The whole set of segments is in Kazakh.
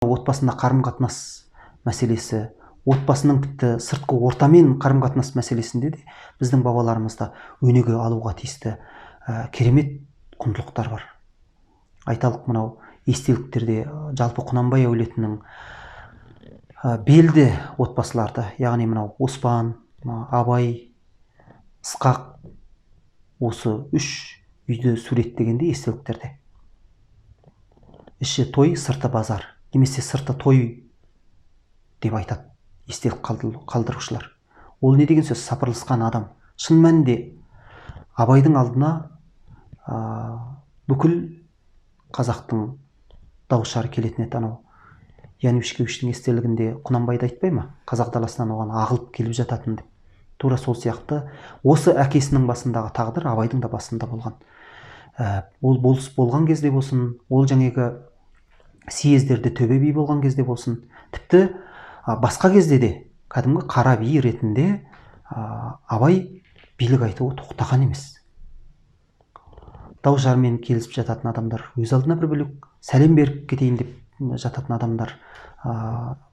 отбасында қарым-қатынас мәселесі, отбасының тіпті сыртқы ортамен қарым-қатынас мәселесінде де біздің бабаларымызда өнеге алуға тиісті керемет құндылықтар бар. Айталық мынау естеліктерде жалпы Құнанбай әулетінің белді отбасыларды, яғни мынау Оспан, Абай, Ысқақ, осы үш үйді суреттегенде естеліктерде іші той, сырты базар, немесе сырты той деп айтады естелік қалдырушылар. Ол не деген сөз? Сапырылысқан адам. Шын мәнінде Абайдың алдына бүкіл қазақтың дауышары келетін еді. Анау Янушкевичтің естелігінде Құнанбайды айтпай ма? Қазақ даласынан оған ағылып келіп жататын деп. Тура сол сияқты осы әкесінің басындағы тағдыр Абайдың да басында болған. Ол болыс болған кезде болсын, ол жаңағы съездерде төбе би болған кезде болсын, тіпті басқа кезде де кәдімгі қара би ретінде Абай билік айтуы тоқтаған емес. Дау-жармен келісіп жататын адамдар өз алдына бір бөлек, сәлем беріп кетейін деп жататын адамдар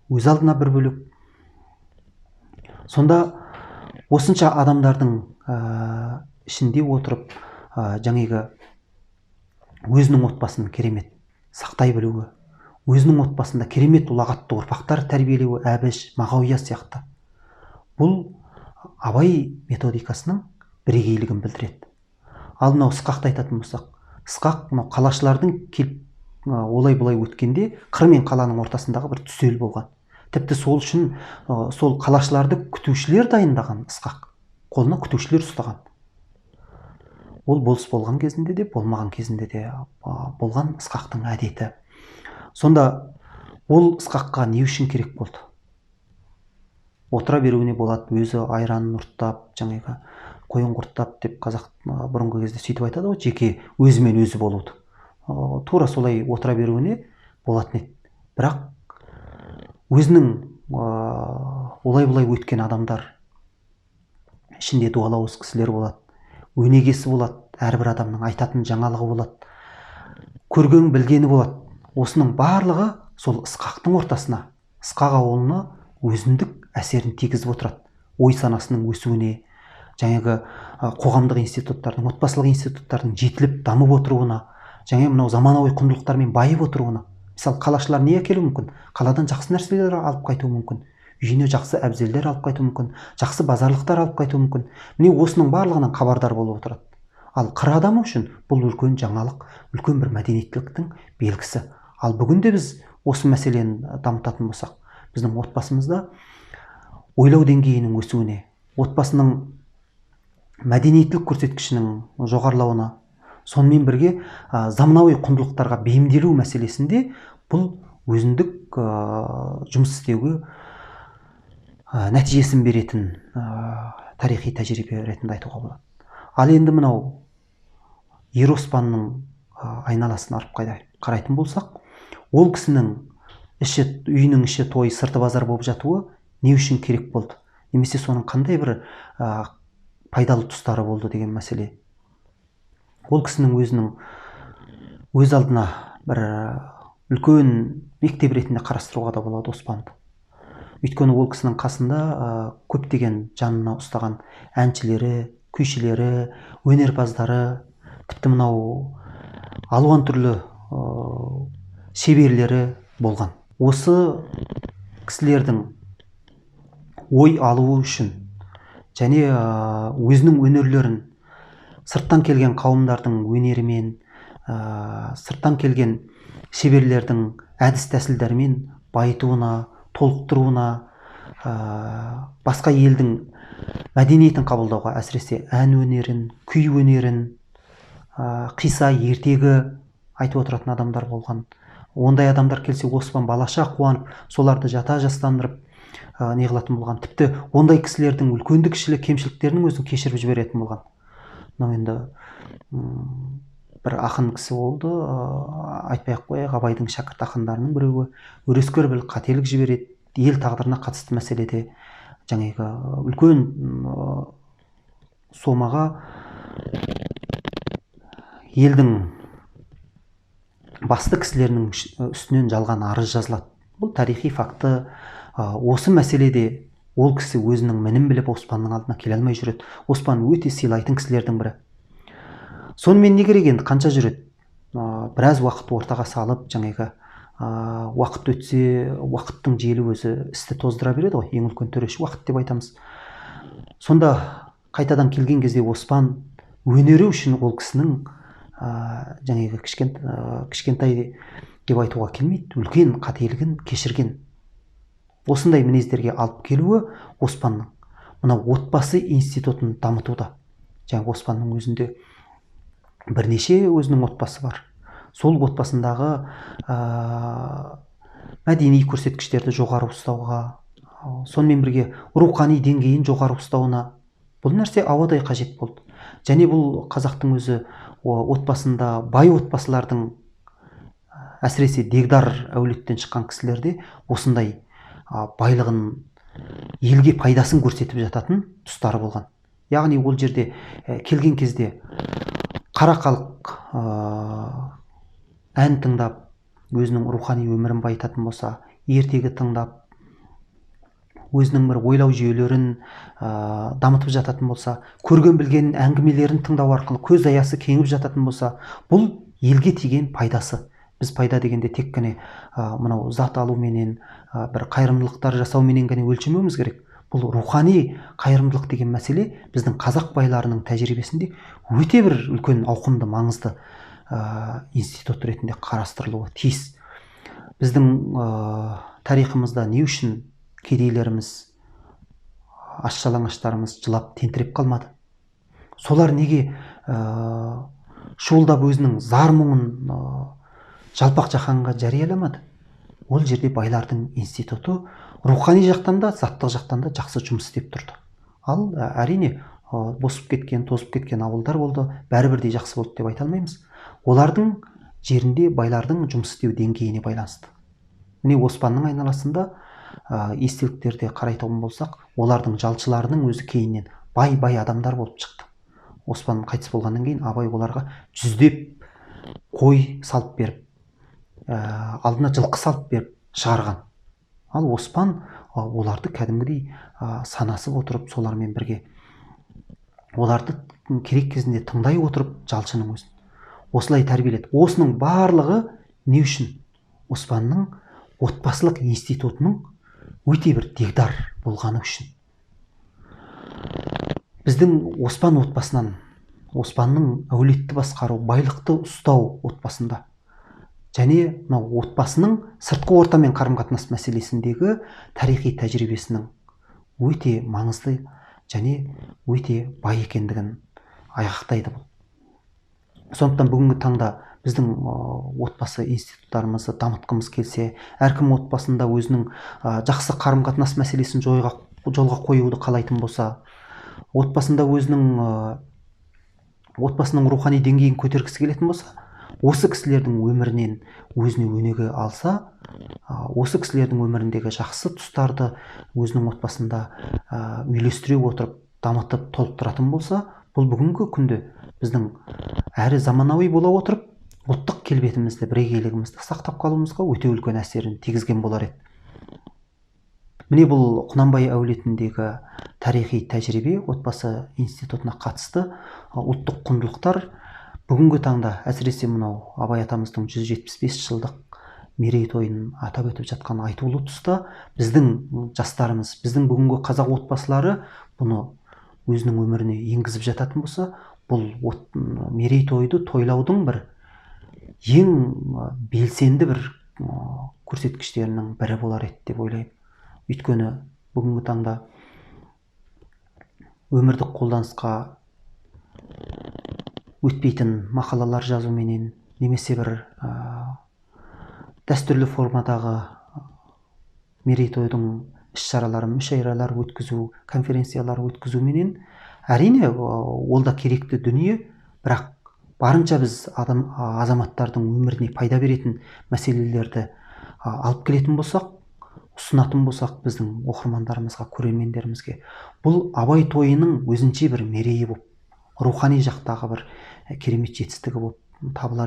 өз алдына бір бөлек. Сонда осынша адамдардың ішінде отырып жаңағы өзінің отбасын керемет сақтай білуі, өзінің отбасында керемет ұлағатты ұрпақтар тәрбиелеуі, Әбіш, Мағауия сияқты. Бұл Абай методикасының бірегейлігін білдіреді. Ал мынау Ысқақты айтатын болсақ, Ысқақ мынау қалашылардың келіп олай-бұлай өткенде қыр мен қаланың ортасындағы бір түзел болған. Тіпті сол үшін сол қалашыларды күтушілер дайындаған Ысқақ, қолына күтушілер ұстаған. Ол болыс болған кезінде де, болмаған кезінде де болған Ысқақтың әдеті. Сонда ол Ысқаққа не үшін керек болды? Отыра беруіне болады, өзі айранын ұрттап, жаңағы қойын құрттап деп қазақ бұрынғы кезде сөйтіп айтады ғой, жеке өзімен өзі болуды. Тура солай отыра беруіне болатын еді. Бірақ өзінің олай-бұлай өткен адамдар ішінде дуалауыз кісілер болады, өнегесі болады, әрбір адамның айтатын жаңалығы болады, көрген білгені болады. Осының барлығы сол Ысқақтың ортасына, Ысқақ ауылына өзіндік әсерін тигізіп отырады. Ой санасының өсуіне, жаңағы қоғамдық институттардың, отбасылық институттардың жетіліп дамып отыруына, жаңа мынау заманауи құндылықтармен байып отыруына. Мысалы, қалашылар не әкелуі мүмкін? Қаладан жақсы нәрселер алып қайтуы мүмкін, үйіне жақсы әбзелдер алып қайтуы мүмкін, жақсы базарлықтар алып қайтуы мүмкін. Міне осының барлығынан хабардар болып отырады. Ал қыр адамы үшін бұл үлкен жаңалық, үлкен бір мәдениеттіліктің белгісі. Ал бүгінде біз осы мәселені дамытатын болсақ, біздің отбасымызда ойлау деңгейінің өсуіне, отбасының мәдениеттілік көрсеткішінің жоғарылауына, сонымен бірге заманауи құндылықтарға бейімделу мәселесінде бұл өзіндік жұмыс істеуге нәтижесін беретін тарихи тәжірибе ретінде айтуға болады. Ал енді мынау Ер Оспанның айналасын арып қарайтын болсақ, ол кісінің үйінің іші той, сырты базар болып жатуы не үшін керек болды? Немесе соның қандай бір пайдалы тұстары болды деген мәселе. Ол кісінің өз алдына бір үлкен мектеп ретінде қарастыруға да болады Оспанды. Өйткені ол кісінің қасында көптеген жанына ұстаған әншілері, күйшілері, өнерпаздары, тіпті мынау алуан түрлі шеберлері болған. Осы кісілердің ой алуы үшін және өзінің өнерлерін сырттан келген қауымдардың өнерімен, сырттан келген шеберлердің әдіс тәсілдерімен байытуына, толықтыруына, басқа елдің мәдениетін қабылдауға, әсіресе ән өнерін, күй өнерін, қиса ертегі айтып отыратын адамдар болған. Ондай адамдар келсе, Оспан балаша қуанып, соларды жата жастандырып не қылатын болған. Тіпті ондай кісілердің үлкенді кішілі кемшіліктерінің өзін кешіріп жіберетін болған. Мынау енді бір ақын кісі болды, айтпай-ақ қояйық, Абайдың шәкірт ақындарының біреуі, өрескел бір қателік жібереді, ел тағдырына қатысты мәселеде жаңағы үлкен сомаға елдің басты кісілерінің үстінен жалған арыз жазылады. бұл тарихи факты. Осы мәселеде ол кісі өзінің мінін біліп Оспанның алдына келе алмай жүреді. Оспан өте сыйлайтын кісілердің бірі. Сонымен не керек енді, қанша жүреді? Біраз уақыт ортаға салып, жаңағы уақыт өтсе, уақыттың желі өзі істі тоздыра береді ғой, ең үлкен төреші уақыт деп айтамыз. Сонда қайтадан келген кезде Оспан өнері үшін ол кісінің жаңағы кішкентай деп айтуға келмейді, үлкен қателігін кешірген. Осындай мінездерге алып келуі Оспанның мына отбасы институтын дамытуда. Жаңағы Оспанның өзінде бірнеше өзінің отбасы бар. Сол отбасындағы мәдени көрсеткіштерді жоғары ұстауға, сонымен бірге рухани деңгейін жоғары ұстауына бұл нәрсе ауадай қажет болды. Және бұл қазақтың өзі отбасында, бай отбасылардың, әсіресе дегдар әулеттен шыққан кісілерде осындай байлығын, елге пайдасын көрсетіп жататын тұстары болған. Яғни ол жерде келген кезде қара халық ән тыңдап, өзінің рухани өмірін байытатын болса, ертегі тыңдап, өзінің бір ойлау жүйелерін дамытып жататын болса, көрген білген әңгімелерін тыңдау арқылы көз аясы кеңіп жататын болса, бұл елге тиген пайдасы. Біз пайда дегенде тек қана мынау зат алуменен, бір қайырымдылықтар жасауменен ғана өлшемеуіміз керек. Бұл рухани қайырымдылық деген мәселе біздің қазақ байларының тәжірибесінде өте бір үлкен ауқымды, маңызды институт ретінде қарастырылуы тиіс. Біздің тарихымызда не үшін кедейлеріміз, аш-жалаңаштарымыз жылап тентіреп қалмады? Солар неге шуылдап өзінің зар мұңын жалпақ жаһанға жарияламады? Ол жерде байлардың институты рухани жақтан да, заттық жақтан да жақсы жұмыс істеп тұрды. Ал әрине босып кеткен, тозып кеткен ауылдар болды, бәрібірдей жақсы болды деп айта алмаймыз. Олардың жерінде байлардың жұмыс істеу деңгейіне байланысты. Міне Оспанның айналасында естеліктерде қарайтын болсақ, олардың жалшыларының өзі кейіннен бай адамдар болып шықты. Оспан қайтыс болғаннан кейін абай оларға жүздеп қой салып беріп, алдына жылқы салып беріп шығарған. Ал Оспан оларды кәдімгідей санасып отырып, солармен бірге оларды керек кезінде тыңдай отырып жалшының өзін осылай тәрбиеледі. Осының барлығы не үшін? Оспанның отбасылық институтының өте бір дегдар болғаны үшін. Біздің Оспан отбасынан, Оспанның әулетті басқару, байлықты ұстау отбасында және отбасының сыртқы ортамен қарым-қатынас мәселесіндегі тарихи тәжірибесінің өте маңызды және өте бай екендігін айғақтайды бұл. Сондықтан бүгінгі таңда біздің отбасы институттарымызды дамытқымыз келсе, әркім отбасында өзінің жақсы қарым-қатынас мәселесін жолға қоюды қалайтын болса, отбасында отбасының рухани деңгейін көтергісі келетін болса, осы кісілердің өмірінен өзіне өнеге алса, осы кісілердің өміріндегі жақсы тұстарды өзінің отбасында үйлестіре отырып, дамытып, толықтыратын болса, бұл бүгінгі күнде біздің әрі заманауи бола отырып, ұлттық келбетімізді, бірегейлігімізді сақтап қалуымызға өте үлкен әсерін тигізген болар еді. Міне бұл Құнанбай әулетіндегі тарихи тәжірибе, отбасы институтына қатысты ұлттық құндылықтар бүгінгі таңда, әсіресе мынау Абай атамыздың 175 жылдық мерейтойын атап өтіп жатқан айтулы тұста біздің жастарымыз, біздің бүгінгі қазақ отбасылары бұны өзінің өміріне енгізіп жататын болса, бұл мерейтойды тойлаудың бір ең белсенді бір көрсеткіштерінің бірі болар еді деп ойлаймын. Өйткені бүгінгі таңда өмірдік қолданысқа өтпейтін мақалалар жазуменен, немесе бір дәстүрлі формадағы мерейтойдың іс-шараларын, мүшәйралар өткізу, конференциялар өткізуменен әрине ол да керекті дүние, бірақ барынша біз азаматтардың өміріне пайда беретін мәселелерді алып келетін болсақ, ұсынатын болсақ біздің оқырмандарымызға, көрермендерімізге, бұл Абай тойының өзінше бір мерейі болып, рухани жақтағы бір керемет жетістігі болып табылар.